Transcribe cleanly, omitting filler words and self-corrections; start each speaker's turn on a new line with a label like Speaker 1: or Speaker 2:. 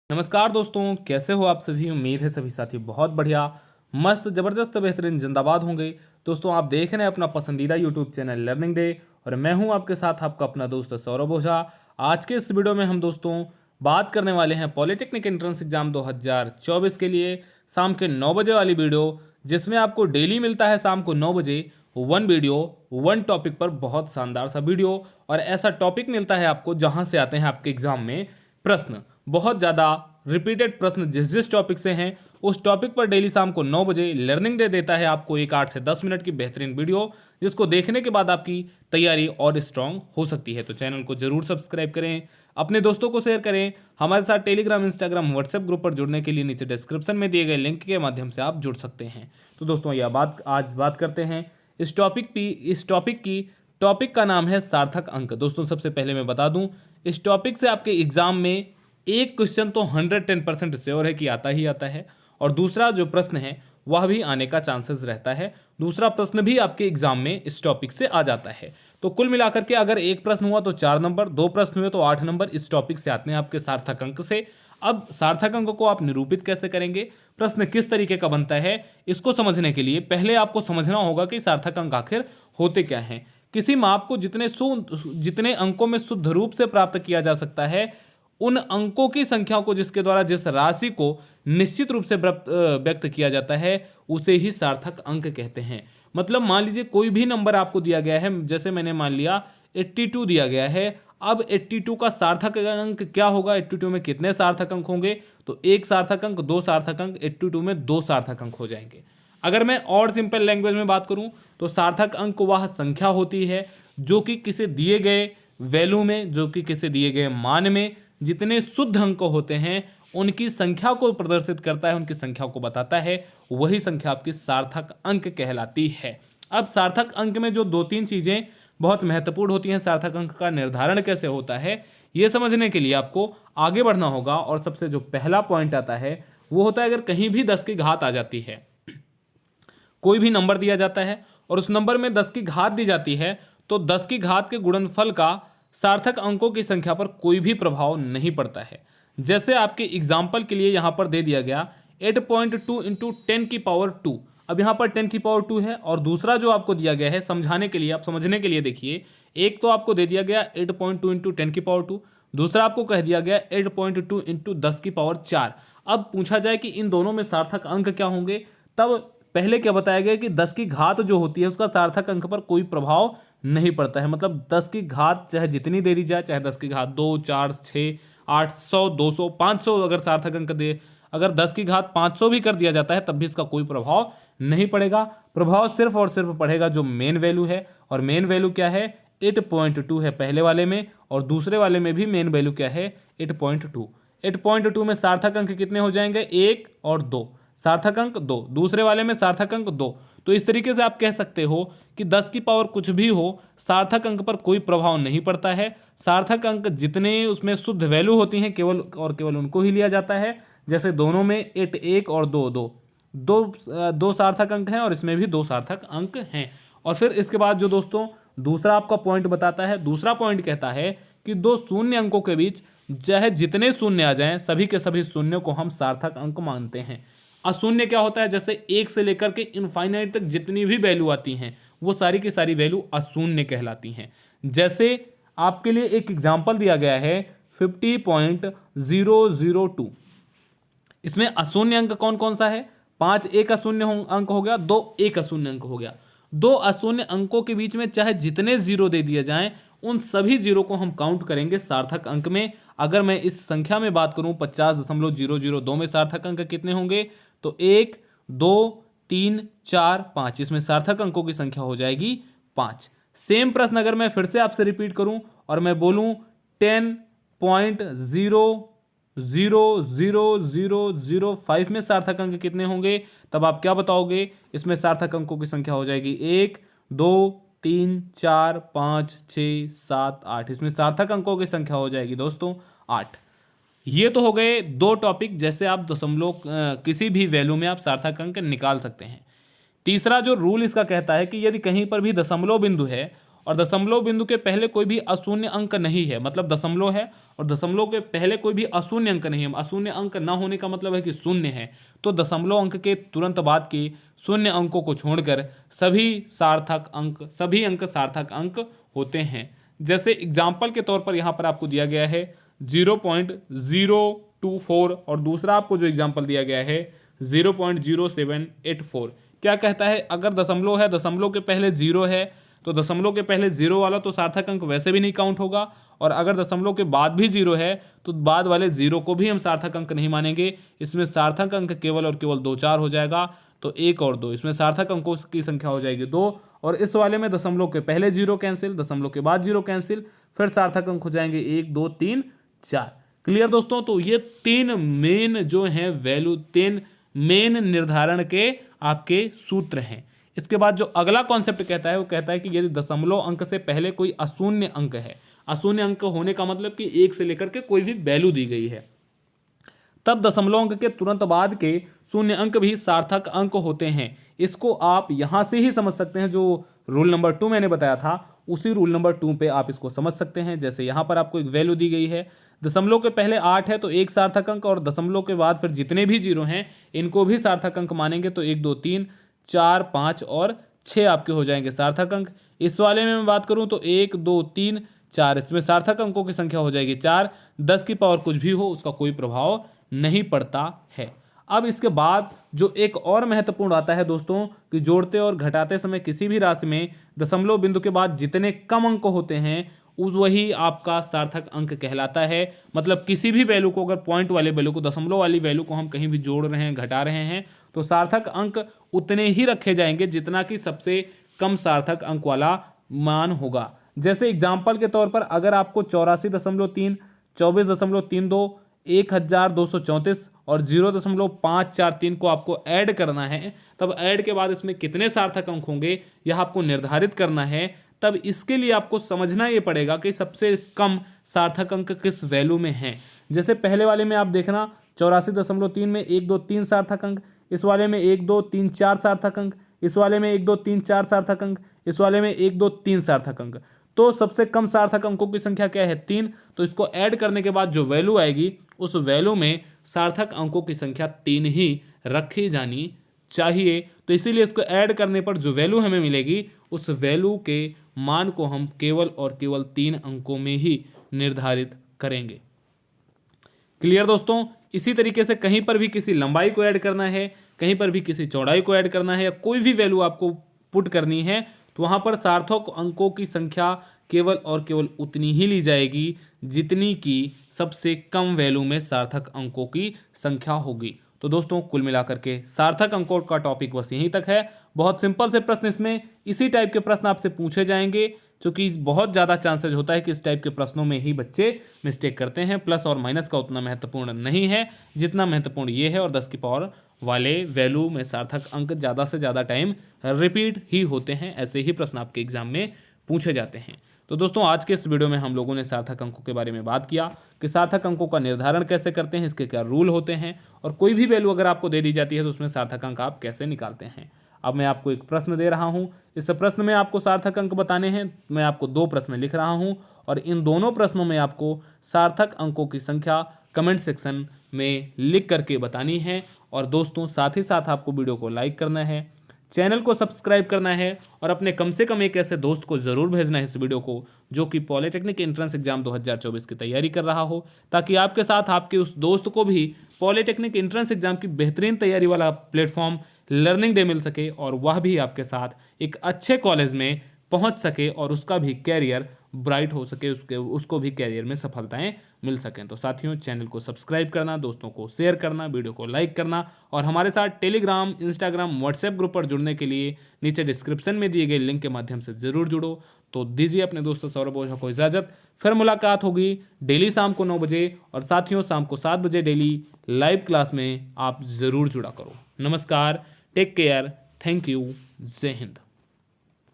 Speaker 1: नमस्कार दोस्तों, कैसे हो आप सभी। उम्मीद है सभी साथी बहुत बढ़िया, मस्त, ज़बरदस्त, बेहतरीन जिंदाबाद होंगे। दोस्तों आप देख रहे हैं अपना पसंदीदा यूट्यूब चैनल लर्निंग डे और मैं हूं आपके साथ आपका अपना दोस्त सौरभ ओझा। आज के इस वीडियो में हम दोस्तों बात करने वाले हैं पॉलिटेक्निक एंट्रेंस एग्जाम 2024 के लिए शाम के 9 बजे वाली वीडियो, जिसमें आपको डेली मिलता है शाम को 9 बजे वन वीडियो वन टॉपिक पर बहुत शानदार सा वीडियो, और ऐसा टॉपिक मिलता है आपको जहां से आते हैं आपके एग्जाम में प्रश्न, बहुत ज़्यादा रिपीटेड प्रश्न जिस जिस टॉपिक से हैं उस टॉपिक पर डेली शाम को 9 बजे लर्निंग डे देता है आपको एक 8 से 10 मिनट की बेहतरीन वीडियो, जिसको देखने के बाद आपकी तैयारी और स्ट्रांग हो सकती है। तो चैनल को जरूर सब्सक्राइब करें, अपने दोस्तों को शेयर करें। हमारे साथ टेलीग्राम, इंस्टाग्राम, व्हाट्सएप ग्रुप पर जुड़ने के लिए नीचे डिस्क्रिप्शन में दिए गए लिंक के माध्यम से आप जुड़ सकते हैं। तो दोस्तों आज बात करते हैं इस टॉपिक का नाम है सार्थक अंक। दोस्तों सबसे पहले मैं बता दूं, इस टॉपिक से आपके एग्जाम में एक क्वेश्चन तो 110% श्योर है कि आता ही आता है, और दूसरा जो प्रश्न है वह भी आने का चांसेस रहता है। दूसरा प्रश्न भी आपके एग्जाम में इस टॉपिक से आ जाता है। तो कुल मिलाकर के अगर एक प्रश्न हुआ तो 4 नंबर, 2 प्रश्न हुए तो 8 नंबर इस टॉपिक से आते हैं आपके सार्थक अंक से। अब सार्थक अंक को आप निरूपित कैसे करेंगे, प्रश्न किस तरीके का बनता है, इसको समझने के लिए पहले आपको समझना होगा कि सार्थक अंक आखिर होते क्या हैं। किसी माप को जितने अंकों में शुद्ध रूप से प्राप्त किया जा सकता है, उन अंकों की संख्या को जिसके द्वारा जिस राशि को निश्चित रूप से व्यक्त किया जाता है उसे ही सार्थक अंक कहते हैं। मतलब मान लीजिए कोई भी नंबर आपको दिया गया है, जैसे मैंने मान लिया 82 दिया गया है। अब 82 का सार्थक अंक क्या होगा, 82 में कितने सार्थक अंक होंगे, तो एक सार्थक अंक, दो सार्थक अंक, 82 में दो सार्थक अंक हो जाएंगे। अगर मैं और सिंपल लैंग्वेज में बात करूं तो सार्थक अंक वह संख्या होती है जो कि किसी दिए गए वैल्यू में, जो कि किसी दिए गए मान में जितने शुद्ध अंक होते हैं उनकी संख्या को प्रदर्शित करता है, उनकी संख्या को बताता है। वही संख्या आपकी सार्थक अंक कहलाती है। अब सार्थक अंक में जो 2-3 चीजें बहुत महत्वपूर्ण होती हैं, सार्थक अंक का निर्धारण कैसे होता है, ये समझने के लिए आपको आगे बढ़ना होगा। और सबसे जो पहला पॉइंट आता है वो होता है, अगर कहीं भी 10 की घात आ जाती है, कोई भी नंबर दिया जाता है और उस नंबर में 10 की घात दी जाती है, तो 10 की घात के गुणनफल का सार्थक अंकों की संख्या पर कोई भी प्रभाव नहीं पड़ता है। जैसे आपके एग्जाम्पल के लिए यहाँ पर दे दिया गया 8.2 इंटू 10 की पावर 2। अब यहाँ पर 10 की पावर 2 है, और दूसरा जो आपको दिया गया है समझाने के लिए, आप समझने के लिए देखिए, एक तो आपको दे दिया गया 8.2 इंटू 10 की पावर 2, दूसरा आपको कह दिया गया 8.2 इंटू 10 की पावर 4। अब पूछा जाए कि इन दोनों में सार्थक अंक क्या होंगे, तब पहले क्या बताया गया कि 10 की घात जो होती है उसका सार्थक अंक पर कोई प्रभाव नहीं पड़ता है। मतलब 10 की घात चाहे जितनी दे दी जाए, चाहे 10 की घात 2, 4, 6, 800, 200, 500 अगर सार्थक अंक दे, अगर 10 की घात 500 भी कर दिया जाता है तब भी इसका कोई प्रभाव नहीं पड़ेगा। प्रभाव सिर्फ और सिर्फ पड़ेगा जो मेन वैल्यू है, और मेन वैल्यू क्या है, 8.2 है पहले वाले में, और दूसरे वाले में भी मेन वैल्यू क्या है, 8.2। 8.2 में सार्थक अंक कितने हो जाएंगे, 1 और 2, सार्थक अंक 2, दूसरे वाले में सार्थक अंक 2। तो इस तरीके से आप कह सकते हो कि 10 की पावर कुछ भी हो, सार्थक अंक पर कोई प्रभाव नहीं पड़ता है। सार्थक अंक जितने उसमें शुद्ध वैल्यू होती हैं केवल और केवल उनको ही लिया जाता है। जैसे दोनों में 8 1 और 2 2 दो सार्थक अंक हैं, और इसमें भी 2 सार्थक अंक हैं। और फिर इसके बाद जो दोस्तों दूसरा आपका पॉइंट बताता है, दूसरा पॉइंट कहता है कि दो शून्य अंकों के बीच चाहे जितने शून्य आ जाएं, सभी के सभी शून्य को हम सार्थक अंक मानते हैं। अशून्य क्या होता है, जैसे 1 से लेकर के इनफाइनाइट तक जितनी भी वैल्यू आती हैं वो सारी की सारी वैल्यू अशून्य कहलाती हैं। जैसे आपके लिए एक एग्जांपल दिया गया है 50.002। इसमें अशून्य अंक कौन कौन सा है, 5 एक अशून्य अंक हो गया, 2 एक अशून्य अंक हो गया। 2 अशून्य अंकों के बीच में चाहे जितने जीरो दे दिए जाएं, उन सभी जीरो को हम काउंट करेंगे सार्थक अंक में। अगर मैं इस संख्या में बात करूं 50.002 में सार्थक अंक कितने होंगे, तो 1 2 3 4 5, इसमें सार्थक अंकों की संख्या हो जाएगी 5। सेम प्रश्न अगर मैं फिर से आपसे रिपीट करूं और मैं बोलूं 10.0000005 में सार्थक अंक कितने होंगे, तब आप क्या बताओगे, इसमें सार्थक अंकों की संख्या हो जाएगी 1 2 3 4 5 6 7 8, इसमें सार्थक अंकों की संख्या हो जाएगी दोस्तों 8। ये तो हो गए 2 टॉपिक, जैसे आप दशमलव किसी भी वैल्यू में आप सार्थक अंक निकाल सकते हैं। तीसरा जो रूल इसका कहता है कि यदि कहीं पर भी दशमलव बिंदु है और दशमलव बिंदु के पहले कोई भी अशून्य अंक नहीं है, मतलब दशमलव है और दशमलव के पहले कोई भी अशून्य अंक नहीं है, अशून्य अंक ना होने का मतलब है कि शून्य है, तो दशमलव अंक के तुरंत बाद के शून्य अंकों को छोड़कर सभी अंक सार्थक अंक होते हैं। जैसे एग्जाम्पल के तौर पर यहाँ पर आपको दिया गया है 0.024 और दूसरा आपको जो एग्जाम्पल दिया गया है 0.0784। क्या कहता है, अगर दशमलव है, दशमलव के पहले जीरो है, तो दशमलव के पहले जीरो वाला तो सार्थक अंक वैसे भी नहीं काउंट होगा, और अगर दशमलव के बाद भी जीरो है तो बाद वाले जीरो को भी हम सार्थक अंक नहीं मानेंगे। इसमें सार्थक अंक केवल और केवल 2 4 हो जाएगा, तो 1 और 2, इसमें सार्थक अंकों की संख्या हो जाएगी 2, और इस वाले में दशमलव के पहले जीरो कैंसिल, दशमलव के बाद जीरो कैंसिल, फिर सार्थक अंक हो जाएंगे 1 2 3 4। क्लियर दोस्तों? तो ये 3 मेन जो हैं वैल्यू, 3 मेन निर्धारण के आपके सूत्र हैं। इसके बाद जो अगला कॉन्सेप्ट कहता है वो कहता है कि यदि दशमलव अंक से पहले कोई अशून्य अंक है, अशून्य अंक होने का मतलब कि 1 से लेकर के कोई भी वैल्यू दी गई है, तब दशमलव अंक के तुरंत बाद के शून्य अंक भी सार्थक अंक होते हैं। इसको आप यहां से ही समझ सकते हैं, जो रूल नंबर 2 मैंने बताया था उसी रूल नंबर 2 पे आप इसको समझ सकते हैं। जैसे यहां पर आपको एक वैल्यू दी गई है, दशमलव के पहले 8 है तो 1 सार्थक अंक, और दशमलव के बाद फिर जितने भी जीरो हैं इनको भी सार्थक अंक मानेंगे, तो 1 2 3 4 5 और 6 आपके हो जाएंगे सार्थक अंक। इस वाले में मैं बात करूं तो 1 2 3 4, इसमें सार्थक अंकों की संख्या हो जाएगी 4। 10 की पावर कुछ भी हो उसका कोई प्रभाव नहीं पड़ता है। अब इसके बाद जो एक और महत्वपूर्ण आता है दोस्तों, कि जोड़ते और घटाते समय किसी भी राशि में दशमलव बिंदु के बाद जितने कम अंक होते हैं वही आपका सार्थक अंक कहलाता है। मतलब किसी भी वैल्यू को, अगर पॉइंट वाले वैल्यू को, दशमलव वाली वैल्यू को हम कहीं भी जोड़ रहे हैं, घटा रहे हैं, तो सार्थक अंक उतने ही रखे जाएंगे जितना कि सबसे कम सार्थक अंक वाला मान होगा। जैसे एग्जाम्पल के तौर पर अगर आपको 84.3, 24.32, 1234 और 0.543 को आपको ऐड करना है, तब ऐड के बाद इसमें कितने सार्थक अंक होंगे यह आपको निर्धारित करना है। तब इसके लिए आपको समझना ये पड़ेगा कि सबसे कम सार्थक अंक किस वैल्यू में है। जैसे पहले वाले में आप देखना 84.3 में 1 2 3 सार्थक अंक, इस वाले में 1 2 3 4 सार्थक अंक, इस वाले में 1 2 3 4 सार्थक अंक, इस वाले में 1 2 3 सार्थक अंक। तो सबसे कम सार्थक अंकों की संख्या क्या है? 3। तो इसको ऐड करने के बाद जो वैल्यू आएगी उस वैल्यू में सार्थक अंकों की संख्या 3 ही रखी जानी चाहिए। तो इसीलिए इसको ऐड करने पर जो वैल्यू हमें मिलेगी उस वैल्यू के मान को हम केवल और केवल 3 अंकों में ही निर्धारित करेंगे। क्लियर दोस्तों? इसी तरीके से कहीं पर भी किसी लंबाई को ऐड करना है, कहीं पर भी किसी चौड़ाई को ऐड करना है, या कोई भी वैल्यू आपको पुट करनी है, तो वहां पर सार्थक अंकों की संख्या केवल और केवल उतनी ही ली जाएगी जितनी की सबसे कम वैल्यू में सार्थक अंकों की संख्या होगी। तो दोस्तों कुल मिलाकर के सार्थक अंकों का टॉपिक बस यहीं तक है। बहुत सिंपल से प्रश्न, इसमें इसी टाइप के प्रश्न आपसे पूछे जाएंगे, क्योंकि बहुत ज़्यादा चांसेज होता है कि इस टाइप के प्रश्नों में ही बच्चे मिस्टेक करते हैं। प्लस और माइनस का उतना महत्वपूर्ण नहीं है जितना महत्वपूर्ण ये है, और 10 की पावर वाले वैल्यू में सार्थक अंक ज़्यादा से ज़्यादा टाइम रिपीट ही होते हैं। ऐसे ही प्रश्न आपके एग्जाम में पूछे जाते हैं। तो दोस्तों आज के इस वीडियो में हम लोगों ने सार्थक अंकों के बारे में बात किया कि सार्थक अंकों का निर्धारण कैसे करते हैं, इसके क्या रूल होते हैं, और कोई भी वैल्यू अगर आपको दे दी जाती है तो उसमें सार्थक अंक आप कैसे निकालते हैं। अब मैं आपको एक प्रश्न दे रहा हूं, इस प्रश्न में आपको सार्थक अंक बताने हैं। मैं आपको 2 प्रश्न लिख रहा हूं और इन दोनों प्रश्नों में आपको सार्थक अंकों की संख्या कमेंट सेक्शन में लिख करके बतानी है। और दोस्तों साथ ही साथ आपको वीडियो को लाइक करना है, चैनल को सब्सक्राइब करना है, और अपने कम से कम एक ऐसे दोस्त को ज़रूर भेजना है इस वीडियो को जो कि पॉलिटेक्निक एंट्रेंस एग्जाम 2024 की तैयारी कर रहा हो, ताकि आपके साथ आपके उस दोस्त को भी पॉलिटेक्निक एंट्रेंस एग्जाम की बेहतरीन तैयारी वाला प्लेटफॉर्म लर्निंग डे मिल सके, और वह भी आपके साथ एक अच्छे कॉलेज में पहुंच सके और उसका भी कैरियर ब्राइट हो सके, उसको भी कैरियर में सफलताएं मिल सकें। तो साथियों चैनल को सब्सक्राइब करना, दोस्तों को शेयर करना, वीडियो को लाइक करना, और हमारे साथ टेलीग्राम, इंस्टाग्राम, व्हाट्सएप ग्रुप पर जुड़ने के लिए नीचे डिस्क्रिप्शन में दिए गए लिंक के माध्यम से ज़रूर जुड़ो। तो दीजिए अपने दोस्तों सौरभ ओझा को इजाज़त। फिर मुलाकात होगी डेली शाम को 9 बजे, और साथियों शाम को 7 बजे डेली लाइव क्लास में आप ज़रूर जुड़ा करो। नमस्कार, टेक केयर, थैंक यू, जय हिंद।